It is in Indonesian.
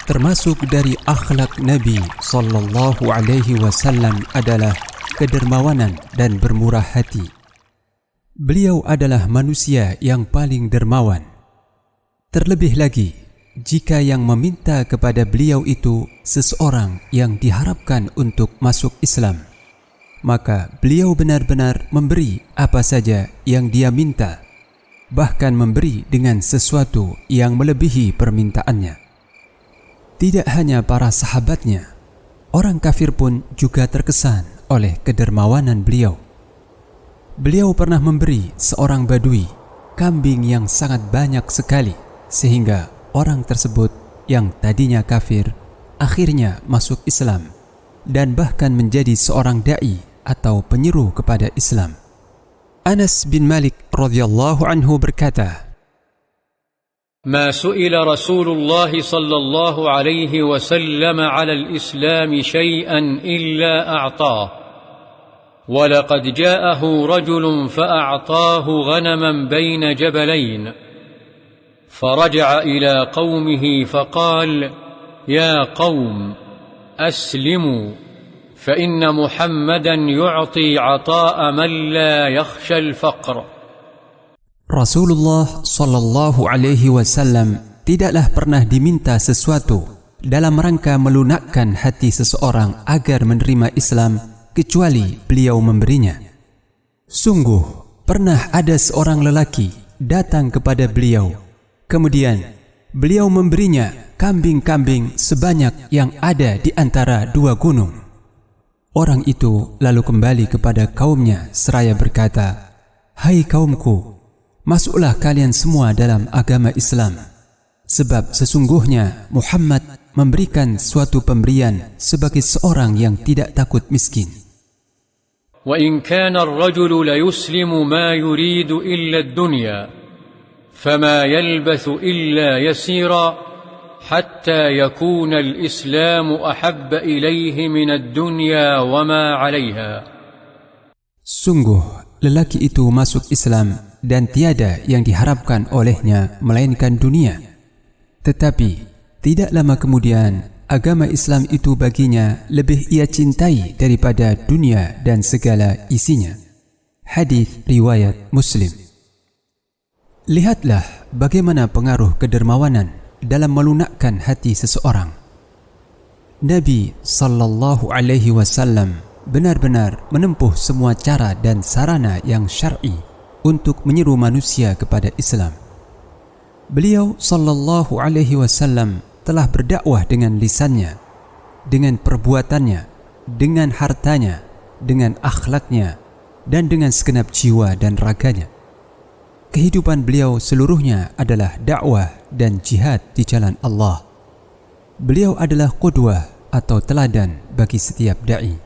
Termasuk dari akhlak Nabi sallallahu alaihi wasallam adalah kedermawanan dan bermurah hati. Beliau adalah manusia yang paling dermawan. Terlebih lagi, jika yang meminta kepada beliau itu seseorang yang diharapkan untuk masuk Islam, maka beliau benar-benar memberi apa saja yang dia minta, bahkan memberi dengan sesuatu yang melebihi permintaannya. Tidak hanya para sahabatnya, orang kafir pun juga terkesan oleh kedermawanan beliau. Beliau pernah memberi seorang badui kambing yang sangat banyak sekali, sehingga orang tersebut yang tadinya kafir akhirnya masuk Islam dan bahkan menjadi seorang da'i atau penyeru kepada Islam. Anas bin Malik radhiyallahu anhu berkata, ما سئل رسول الله صلى الله عليه وسلم على الإسلام شيئا إلا أعطاه ولقد جاءه رجل فأعطاه غنما بين جبلين فرجع إلى قومه فقال يا قوم أسلموا فإن محمدا يعطي عطاء من لا يخشى الفقر. Rasulullah sallallahu alaihi wasallam tidaklah pernah diminta sesuatu dalam rangka melunakkan hati seseorang agar menerima Islam kecuali beliau memberinya. Sungguh pernah ada seorang lelaki datang kepada beliau, kemudian beliau memberinya kambing-kambing sebanyak yang ada di antara dua gunung. Orang itu lalu kembali kepada kaumnya seraya berkata, "Hai kaumku, masuklah kalian semua dalam agama Islam, sebab sesungguhnya Muhammad memberikan suatu pemberian sebagai seorang yang tidak takut miskin." وَإِنْ كَانَ الرَّجُلُ لَيُسْلِمُ مَا يُرِيدُ إِلَّا الدُّنْيَا فَمَا يَلْبَثُ إِلَّا يَسِيرًا حَتَّى يَكُونَ الْإِسْلَامُ أَحَبَّ إِلَيْهِ مِنَ الدُّنْيَا وَمَا عَلَيْهَا. Sungguh lelaki itu masuk Islam dan tiada yang diharapkan olehnya melainkan dunia. Tetapi tidak lama kemudian agama Islam itu baginya lebih ia cintai daripada dunia dan segala isinya. Hadis riwayat Muslim. Lihatlah bagaimana pengaruh kedermawanan dalam melunakkan hati seseorang. Nabi sallallahu alaihi wasallam benar-benar menempuh semua cara dan sarana yang syar'i untuk menyeru manusia kepada Islam. Beliau sallallahu alaihi wasallam telah berdakwah dengan lisannya, dengan perbuatannya, dengan hartanya, dengan akhlaknya, dan dengan segenap jiwa dan raganya. Kehidupan beliau seluruhnya adalah dakwah dan jihad di jalan Allah. Beliau adalah qudwah atau teladan bagi setiap da'i.